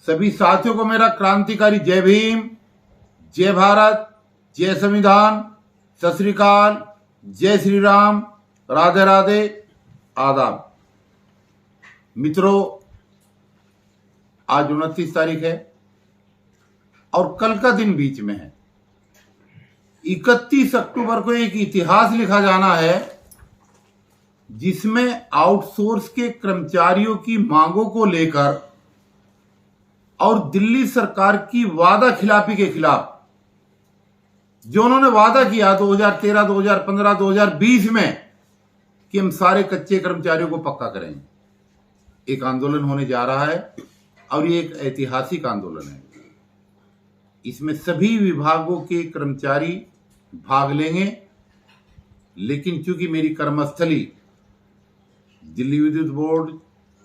सभी साथियों को मेरा क्रांतिकारी जय भीम, जय भारत, जय संविधान, सत श्री अकाल, जय श्री राम, राधे राधे, आदाब। मित्रों, आज 29 तारीख है और कल का दिन बीच में है। 31 अक्टूबर को एक इतिहास लिखा जाना है जिसमें आउटसोर्स के कर्मचारियों की मांगों को लेकर और दिल्ली सरकार की वादा खिलाफी के खिलाफ जो उन्होंने वादा किया 2013, 2015, 2020 में कि हम सारे कच्चे कर्मचारियों को पक्का करेंगे, एक आंदोलन होने जा रहा है और ये एक ऐतिहासिक आंदोलन है। इसमें सभी विभागों के कर्मचारी भाग लेंगे, लेकिन चूंकि मेरी कर्मस्थली दिल्ली विद्युत बोर्ड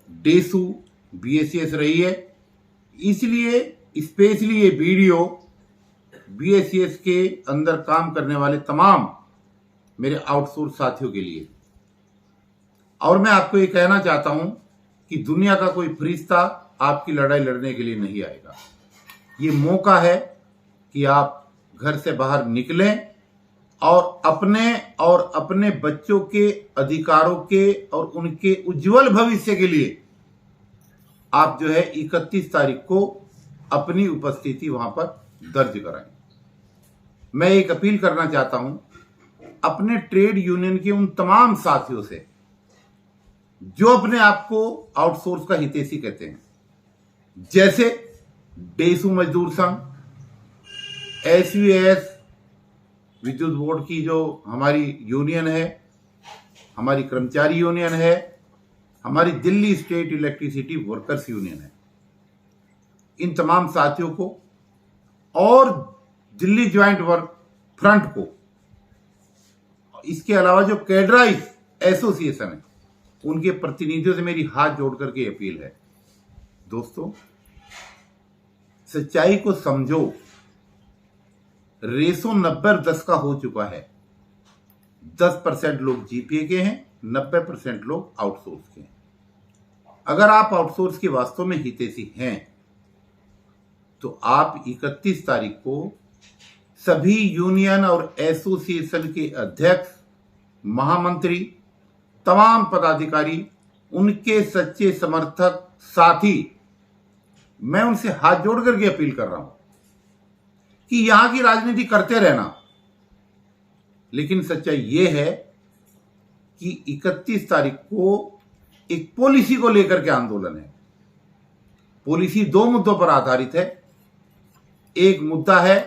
डेसू बीएससीएस रही है, इसलिए स्पेशली ये वीडियो बीएससीएस के अंदर काम करने वाले तमाम मेरे आउटसोर्स साथियों के लिए। और मैं आपको ये कहना चाहता हूं कि दुनिया का कोई फरिश्ता आपकी लड़ाई लड़ने के लिए नहीं आएगा। ये मौका है कि आप घर से बाहर निकलें और अपने बच्चों के अधिकारों के और उनके उज्जवल भविष्य के लिए आप जो है 31 तारीख को अपनी उपस्थिति वहां पर दर्ज कराएं। मैं एक अपील करना चाहता हूं अपने ट्रेड यूनियन के उन तमाम साथियों से जो अपने आप को आउटसोर्स का हितैषी कहते हैं, जैसे डेसू मजदूर संघ, एसवीएस विद्युत बोर्ड की जो हमारी यूनियन है, हमारी कर्मचारी यूनियन है, हमारी Delhi state electricity workers union है। इन तमाम साथियों को और दिल्ली ज्वाइंट वर्क फ्रंट को, इसके अलावा जो कैडराइज एसोसिएशन है, उनके प्रतिनिधियों से मेरी हाथ जोड़ करके अपील है, दोस्तों सच्चाई को समझो। रेशो 90-10 का हो चुका है। 10% लोग जीपीए के हैं, 90% लोग आउटसोर्स के हैं। अगर आप आउटसोर्स के वास्तव में हितैषी हैं तो आप 31 तारीख को सभी यूनियन और एसोसिएशन के अध्यक्ष, महामंत्री, तमाम पदाधिकारी, उनके सच्चे समर्थक साथी, मैं उनसे हाथ जोड़ करके अपील कर रहा हूं कि यहां की राजनीति करते रहना, लेकिन सच्चाई यह है कि 31 तारीख को एक पॉलिसी को लेकर के आंदोलन है। पॉलिसी 2 मुद्दों पर आधारित है। एक मुद्दा है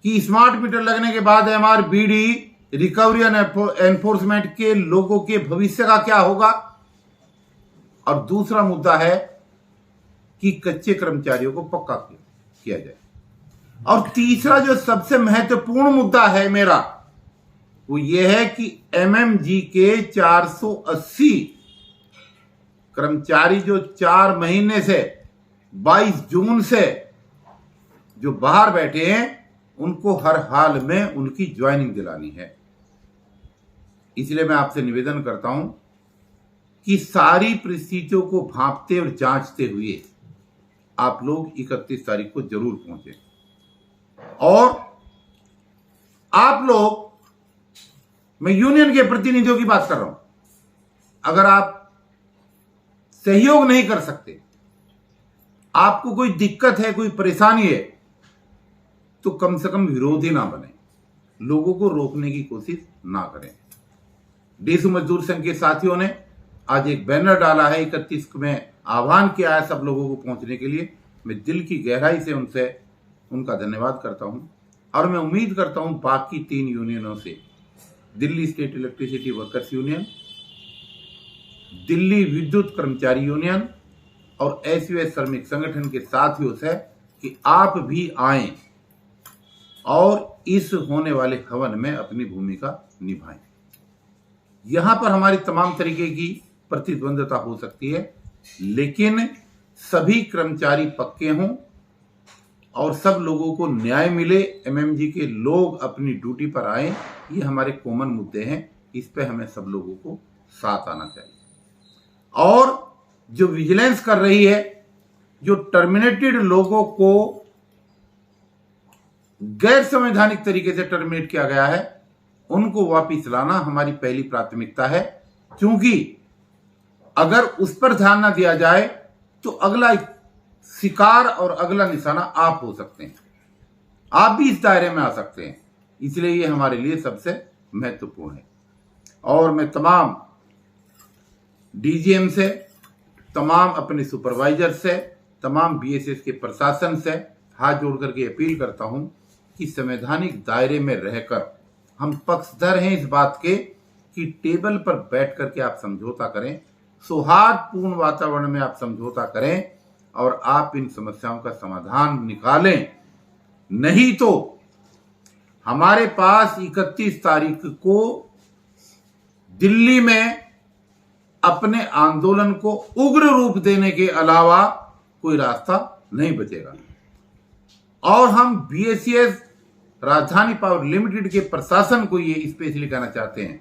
कि स्मार्ट मीटर लगने के बाद एमआरबीडी रिकवरी एंड एनफोर्समेंट के लोगों के भविष्य का क्या होगा, और दूसरा मुद्दा है कि कच्चे कर्मचारियों को पक्का किया जाए। और तीसरा जो सबसे महत्वपूर्ण मुद्दा है मेरा, वो ये है कि एमएमजी के 480 कर्मचारी जो 4 महीने से 22 जून से जो बाहर बैठे हैं, उनको हर हाल में उनकी ज्वाइनिंग दिलानी है। इसलिए मैं आपसे निवेदन करता हूं कि सारी परिस्थितियों को भांपते और जांचते हुए आप लोग 31 तारीख को जरूर पहुंचे। और आप लोग, मैं यूनियन के प्रतिनिधियों की बात कर रहा हूं, अगर आप सहयोग नहीं कर सकते, आपको कोई दिक्कत है, कोई परेशानी है, तो कम से कम विरोधी ना बने, लोगों को रोकने की कोशिश ना करें। डेसू मजदूर संघ के साथियों ने आज एक बैनर डाला है, 31 में आह्वान किया है सब लोगों को पहुंचने के लिए। मैं दिल की गहराई से उनका धन्यवाद करता हूं और मैं उम्मीद करता हूं बाकी 3 यूनियनों से, Delhi state electricity workers union, Delhi विद्युत कर्मचारी यूनियन और एसयूएस श्रमिक संगठन के साथियों से, कि आप भी आएं और इस होने वाले हवन में अपनी भूमिका निभाएं। यहां पर हमारी तमाम तरीके की प्रतिद्वंदता हो सकती है, लेकिन सभी कर्मचारी पक्के हों और सब लोगों को न्याय मिले, एमएमजी के लोग अपनी ड्यूटी पर आए, ये हमारे कॉमन मुद्दे हैं। इस पे हमें सब लोगों को साथ आना चाहिए। और जो विजिलेंस कर रही है जो टर्मिनेटेड लोगों को गैर संवैधानिक तरीके से टर्मिनेट किया गया है उनको वापिस लाना हमारी पहली प्राथमिकता है, क्योंकि अगर उस पर ध्यान ना दिया जाए तो अगला शिकार और अगला निशाना आप हो सकते हैं, आप भी इस दायरे में आ सकते हैं। इसलिए ये हमारे लिए सबसे महत्वपूर्ण है। और मैं तमाम डीजीएम से, तमाम अपने सुपरवाइजर से, तमाम बीएसएस के प्रशासन से हाथ जोड़ करके अपील करता हूं कि संवैधानिक दायरे में रहकर हम पक्षधर हैं इस बात के कि टेबल पर बैठ करके आप समझौता करें, सौहार्दपूर्ण वातावरण में आप समझौता करें और आप इन समस्याओं का समाधान निकालें। नहीं तो हमारे पास 31 तारीख को दिल्ली में अपने आंदोलन को उग्र रूप देने के अलावा कोई रास्ता नहीं बचेगा। और हम बीएसएस राजधानी पावर लिमिटेड के प्रशासन को ये स्पेशली कहना चाहते हैं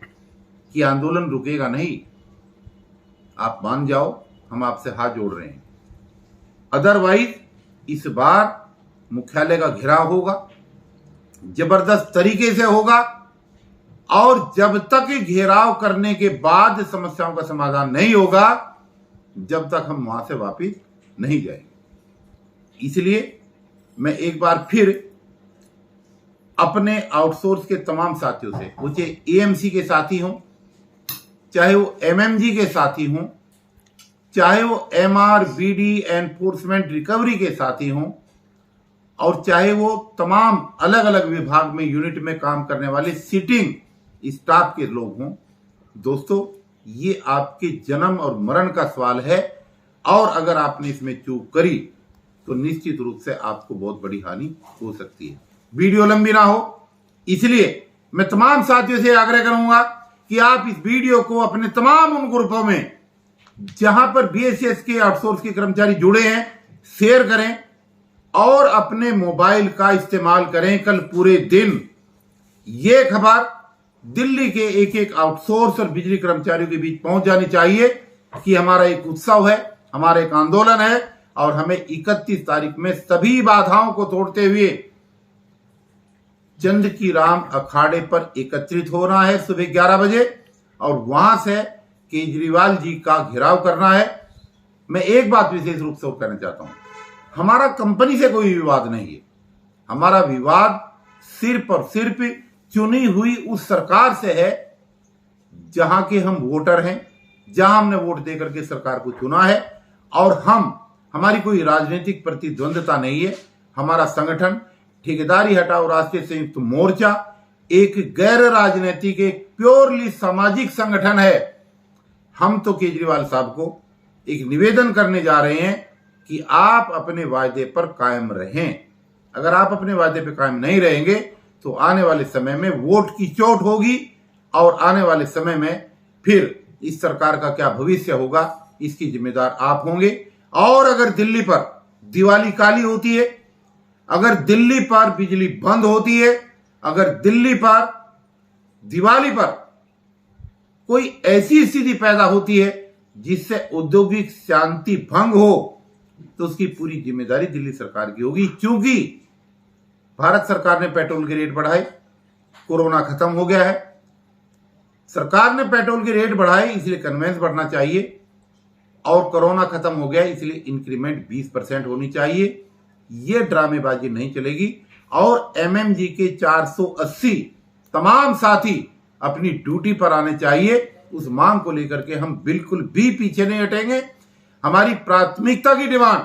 कि आंदोलन रुकेगा नहीं, आप मान जाओ, हम आपसे हाथ जोड़ रहे हैं। अदरवाइज इस बार मुख्यालय का घेराव होगा, जबरदस्त तरीके से होगा, और जब तक घेराव करने के बाद समस्याओं का समाधान नहीं होगा जब तक हम वहां से वापिस नहीं जाएंगे। इसलिए मैं एक बार फिर अपने आउटसोर्स के तमाम साथियों से, वो चाहे एएमसी के साथी हों, चाहे वो एमएमजी के साथी हों, चाहे वो एमआरबीडी एनफोर्समेंट रिकवरी के साथी हों, और चाहे वो तमाम अलग अलग विभाग में यूनिट में काम करने वाले सिटिंग स्टाफ के लोग हों, दोस्तों ये आपके जन्म और मरण का सवाल है। और अगर आपने इसमें चूक करी तो निश्चित रूप से आपको बहुत बड़ी हानि हो सकती है। वीडियो लंबी ना हो, इसलिए मैं तमाम साथियों से आग्रह करूंगा कि आप इस वीडियो को अपने तमाम उन ग्रुपों में जहां पर बीएसएस के आउटसोर्स के कर्मचारी जुड़े हैं शेयर करें और अपने मोबाइल का इस्तेमाल करें। कल पूरे दिन ये खबर दिल्ली के एक एक आउटसोर्स और बिजली कर्मचारियों के बीच पहुंच जानी चाहिए कि हमारा एक उत्सव है, हमारा एक आंदोलन है और हमें 31 तारीख में सभी बाधाओं को तोड़ते हुए चंद की राम अखाड़े पर एकत्रित होना है सुबह 11 बजे और वहां से केजरीवाल जी का घेराव करना है। मैं एक बात विशेष रूप से कहना चाहता हूं, हमारा कंपनी से कोई विवाद नहीं है, हमारा विवाद सिर्फ और सिर्फ चुनी हुई उस सरकार से है जहां के हम वोटर हैं, जहां हमने वोट देकर के सरकार को चुना है। और हमारी कोई राजनीतिक प्रतिद्वंदता नहीं है। हमारा संगठन ठेकेदारी हटाओ राष्ट्रीय संयुक्त मोर्चा एक गैर राजनीतिक, एक प्योरली सामाजिक संगठन है। हम तो केजरीवाल साहब को एक निवेदन करने जा रहे हैं कि आप अपने वायदे पर कायम रहें। अगर आप अपने वायदे पर कायम नहीं रहेंगे तो आने वाले समय में वोट की चोट होगी और आने वाले समय में फिर इस सरकार का क्या भविष्य होगा इसकी जिम्मेदार आप होंगे। और अगर दिल्ली पर दिवाली काली होती है, अगर दिल्ली पर बिजली बंद होती है, अगर दिल्ली पर दिवाली पर कोई ऐसी स्थिति पैदा होती है जिससे औद्योगिक शांति भंग हो तो उसकी पूरी जिम्मेदारी दिल्ली सरकार की होगी। क्योंकि भारत सरकार ने पेट्रोल के रेट बढ़ाए, कोरोना खत्म हो गया है, सरकार ने पेट्रोल के रेट बढ़ाए इसलिए कन्वेंस बढ़ना चाहिए, और कोरोना खत्म हो गया इसलिए इंक्रीमेंट 20% होनी चाहिए। ये ड्रामेबाजी नहीं चलेगी। और एमएमजी के 480 तमाम साथी अपनी ड्यूटी पर आने चाहिए। उस मांग को लेकर के हम बिल्कुल भी पीछे नहीं हटेंगे। हमारी प्राथमिकता की डिमांड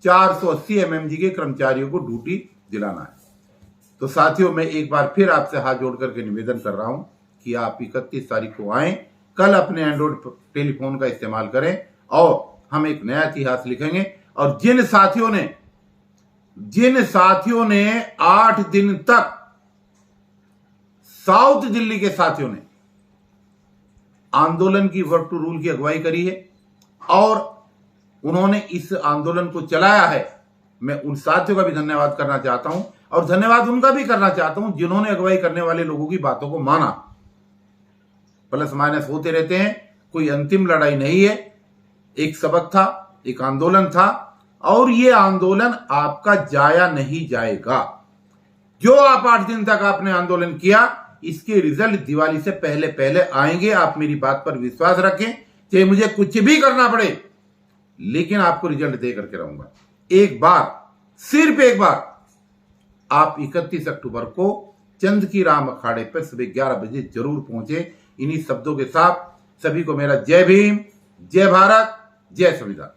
480 एमएमजी के कर्मचारियों को ड्यूटी दिलाना है। तो साथियों, मैं एक बार फिर आपसे हाथ जोड़ करके निवेदन कर रहा हूं कि आप 31 तारीख को आएं, कल अपने एंड्रॉइड टेलीफोन का इस्तेमाल करें और हम एक नया इतिहास लिखेंगे। और जिन साथियों ने 8 दिन तक साउथ दिल्ली के साथियों ने आंदोलन की वर्क टू रूल की अगुवाई करी है और उन्होंने इस आंदोलन को चलाया है, मैं उन साथियों का भी धन्यवाद करना चाहता हूं और धन्यवाद उनका भी करना चाहता हूं जिन्होंने अगुवाई करने वाले लोगों की बातों को माना। प्लस माइनस होते रहते हैं, कोई अंतिम लड़ाई नहीं है। एक सबक था, एक आंदोलन था और ये आंदोलन आपका जाया नहीं जाएगा। जो आप 8 दिन तक आपने आंदोलन किया, इसके रिजल्ट दिवाली से पहले पहले आएंगे। आप मेरी बात पर विश्वास रखें, चाहे मुझे कुछ भी करना पड़े, लेकिन आपको रिजल्ट दे करके रहूंगा। एक बार, सिर्फ एक बार, आप 31 अक्टूबर को चंद की राम अखाड़े पर सुबह 11 बजे जरूर पहुंचे। इन्हीं शब्दों के साथ सभी को मेरा जय भीम, जय भारत, जय संविधान।